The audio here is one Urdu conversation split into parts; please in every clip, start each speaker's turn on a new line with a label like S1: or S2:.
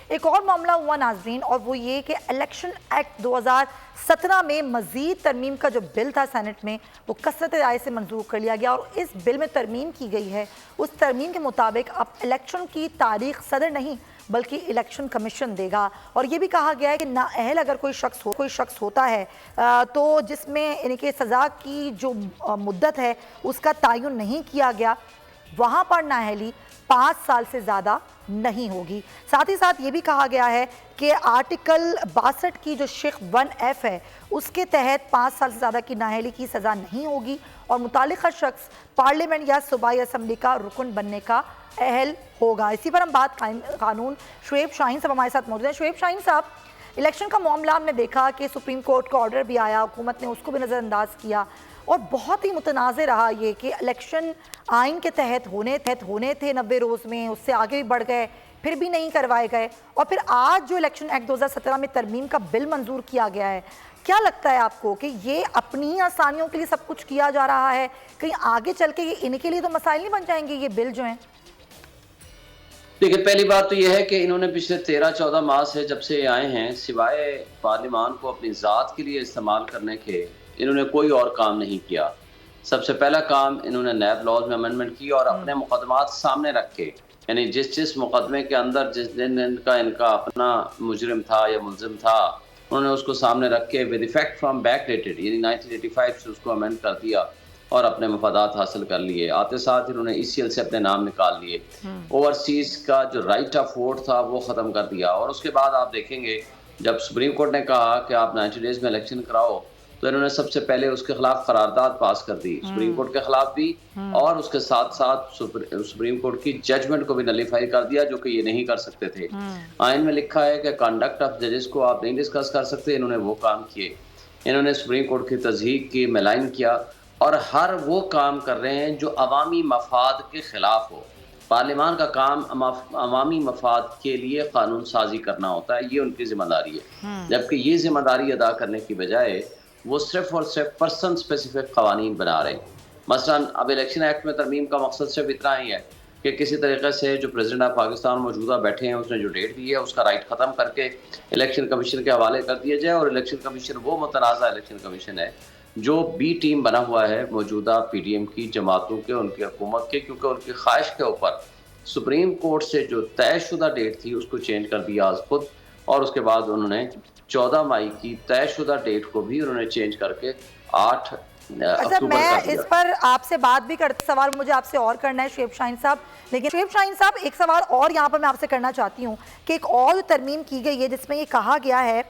S1: ایک اور معاملہ ہوا ناظرین، اور وہ یہ کہ الیکشن ایکٹ 2017 میں مزید ترمیم کا جو بل تھا سینٹ میں، وہ کثرت رائے سے منظور کر لیا گیا، اور اس بل میں ترمیم کی گئی ہے۔ اس ترمیم کے مطابق اب الیکشن کی تاریخ صدر نہیں بلکہ الیکشن کمیشن دے گا، اور یہ بھی کہا گیا ہے کہ نااہل اگر کوئی شخص ہوتا ہے تو جس میں یعنی کہ سزا کی جو مدت ہے اس کا تعین نہیں کیا گیا، وہاں پر نااہلی 5 سال سے زیادہ نہیں ہوگی۔ ساتھ ہی ساتھ یہ بھی کہا گیا ہے کہ آرٹیکل 62 کی جو شق 1F ہے اس کے تحت 5 سال سے زیادہ کی نااہلی کی سزا نہیں ہوگی، اور متعلقہ شخص پارلیمنٹ یا صوبائی اسمبلی کا رکن بننے کا اہل ہوگا۔ اسی پر ہم بات قانون شعیب شاہین صاحب ہمارے ساتھ موجود ہیں۔ شعیب شاہین صاحب، الیکشن کا معاملہ ہم نے دیکھا کہ سپریم کورٹ کا آرڈر بھی آیا، حکومت نے اس کو بھی نظر انداز کیا، اور بہت ہی متنازع رہا یہ کہ الیکشن آئین کے تحت ہونے تھے 90 روز میں، اس سے آگے بھی بڑھ گئے، پھر بھی نہیں کروائے گئے، اور پھر آج جو الیکشن ایکٹ 2017 میں ترمیم کا بل منظور کیا گیا ہے، کیا لگتا ہے آپ کو کہ یہ اپنی ہی آسانیوں کے لیے سب کچھ کیا جا رہا ہے؟ کہیں آگے چل کے یہ ان کے لیے تو مسائل نہیں بن جائیں گے یہ بل جو ہیں؟
S2: دیکھیں، پہلی بات تو یہ ہے کہ انہوں نے پچھلے 13-14 ماہ سے جب سے آئے ہیں، سوائے پارلیمان کو اپنی ذات کے لیے استعمال کرنے کے، انہوں نے کوئی اور کام نہیں کیا۔ سب سے پہلا کام انہوں نے نیب لاز میں امینڈمنٹ کی، اور اپنے مقدمات سامنے رکھ کے، یعنی جس مقدمے کے اندر جس دن ان کا اپنا مجرم تھا یا ملزم تھا، انہوں نے اس کو سامنے رکھ کے with effect from back dated یعنی 1985 سے اس کو امینڈ کر دیا اور اپنے مفادات حاصل کر لیے۔ آتے ساتھ انہوں نے ECL سے اپنے نام نکال لیے، اوورسیز کا جو رائٹ آف ووٹ تھا وہ ختم کر دیا، اور اس کے بعد آپ دیکھیں گے جب سپریم کورٹ نے کہا کہ آپ 90 ڈیز میں الیکشن کراؤ، تو انہوں نے سب سے پہلے اس کے خلاف قرارداد پاس کر دی، سپریم کورٹ کے خلاف بھی، اور اس کے ساتھ ساتھ سپریم کورٹ کی ججمنٹ کو بھی نلیفائی کر دیا، جو کہ یہ نہیں کر سکتے تھے۔ آئین میں لکھا ہے کہ کنڈکٹ آف ججز کو آپ نہیں ڈسکس کر سکتے، انہوں نے وہ کام کیے، انہوں نے سپریم کورٹ کی تصدیق کی، ملائن کیا، اور ہر وہ کام کر رہے ہیں جو عوامی مفاد کے خلاف ہو۔ پارلیمان کا کام عوامی مفاد کے لیے قانون سازی کرنا ہوتا ہے، یہ ان کی ذمہ داری ہے، جبکہ یہ ذمہ داری ادا کرنے کی بجائے وہ صرف اور صرف پرسن اسپیسیفک قوانین بنا رہے ہیں۔ مثلا اب الیکشن ایکٹ میں ترمیم کا مقصد صرف اتنا ہی ہے کہ کسی طریقے سے جو پریزیڈنٹ آف پاکستان موجودہ بیٹھے ہیں، اس نے جو ڈیٹ دی ہے اس کا رائٹ ختم کر کے الیکشن کمیشن کے حوالے کر دیا جائے، اور الیکشن کمیشن وہ متنازع الیکشن کمیشن ہے جو بی ٹیم بنا ہوا ہے موجودہ PDM کی جماعتوں کے، ان کی حکومت کے، کیونکہ ان کی خواہش کے اوپر سپریم کورٹ سے جو طے شدہ ڈیٹ تھی اس کو چینج کر دیا آج خود، اور اس کے بعد انہوں نے 14 مئی کی طے شدہ ڈیٹ کو بھی انہوں نے چینج کر کے 8 اکتوبر
S1: میں
S2: کر دیا۔
S1: اس پر آپ سے بات بھی کرتے، سوال مجھے آپ سے اور کرنا ہے شعیب شاہین صاحب، لیکن شعیب شاہین صاحب ایک سوال اور یہاں پر میں آپ سے کرنا چاہتی ہوں کہ ایک اور ترمیم کی گئی ہے جس میں یہ کہا گیا ہے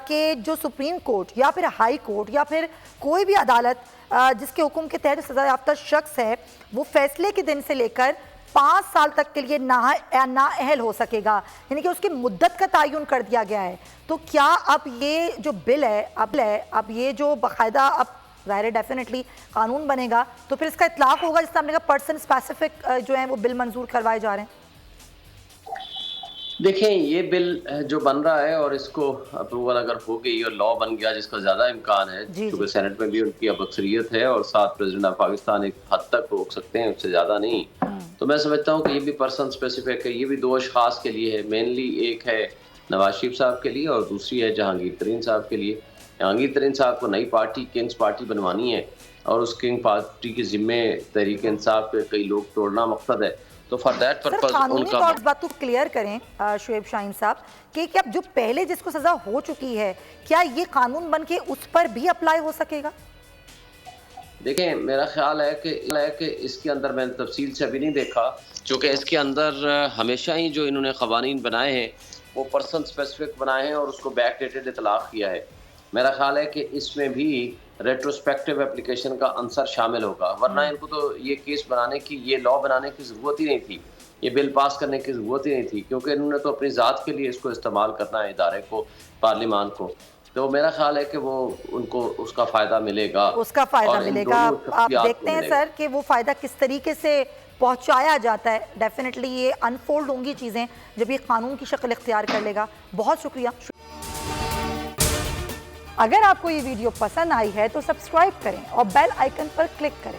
S1: کہ جو سپریم کورٹ یا پھر ہائی کورٹ یا پھر کوئی بھی عدالت جس کے حکم کے تحت سزا یافتہ شخص ہے، وہ فیصلے کے دن سے لے کر 5 سال تک کے لیے نااہل ہو سکے گا، یعنی کہ اس کی مدت کا تعین کر دیا گیا ہے۔ تو کیا اب یہ جو بل ہے اب یہ جو باقاعدہ اب ظاہر ہے ڈیفینیٹلی قانون بنے گا تو پھر اس کا اطلاق ہوگا، جس سے ہم نے کہا پرسن اسپیسیفک جو ہیں وہ بل منظور کروائے جا رہے ہیں؟
S2: دیکھیں، یہ بل جو بن رہا ہے اور اس کو اپروول اگر ہو گئی اور لا بن گیا، جس کا زیادہ امکان ہے کیونکہ سینٹ میں بھی ان کی اب اکثریت ہے، اور ساتھ پریزیڈنٹ آف پاکستان ایک حد تک روک سکتے ہیں، اس سے زیادہ نہیں، تو میں سمجھتا ہوں کہ یہ بھی پرسن اسپیسیفک ہے۔ یہ بھی 2 اشخاص کے لیے ہے، مینلی ایک ہے نواز شریف صاحب کے لیے اور دوسری ہے جہانگیر ترین صاحب کے لیے۔ جہانگیر ترین صاحب کو نئی پارٹی کنگز پارٹی بنوانی ہے، اور اس کنگ پارٹی کے ذمے تحریک انصاف کے کئی لوگ توڑنا مقصد ہے، تو فار دیٹ پرپز
S1: قانونی طور پر بات تو کلیئر کریں شعیب شاہین صاحب کہ کیا جو پہلے جس کو سزا ہو چکی ہے، کیا یہ قانون بن کے اس پر بھی اپلائی ہو سکے گا؟
S2: دیکھیں، میرا خیال ہے کہ اس کے اندر میں نے تفصیل سے ابھی نہیں دیکھا، چونکہ اس کے اندر ہمیشہ ہی جو انہوں نے قوانین بنائے ہیں وہ پرسن اسپیسیفک بنائے ہیں اور اس کو بیک ڈیٹڈ اطلاق کیا ہے۔ میرا خیال ہے کہ اس میں بھی ریٹروسپیکٹیو اپلیکیشن کا عنصر شامل ہوگا، ورنہ ان کو تو یہ کیس بنانے کی، یہ لا بنانے کی ضرورت ہی نہیں تھی، یہ بل پاس کرنے کی ضرورت ہی نہیں تھی، کیونکہ انہوں نے تو اپنی ذات کے لیے اس کو استعمال کرنا ہے، ادارے کو، پارلیمان کو، تو میرا خیال ہے کہ وہ ان کو اس کا فائدہ ملے گا،
S1: اس کا فائدہ ملے گا۔ آپ دیکھتے ہیں سر کہ وہ فائدہ کس طریقے سے پہنچایا جاتا ہے، ڈیفینیٹلی یہ انفولڈ ہوں گی چیزیں جب یہ قانون کی شکل اختیار کر لے گا۔ بہت شکریہ۔ اگر آپ کو یہ ویڈیو پسند آئی ہے تو سبسکرائب کریں اور بیل آئیکن پر کلک کریں۔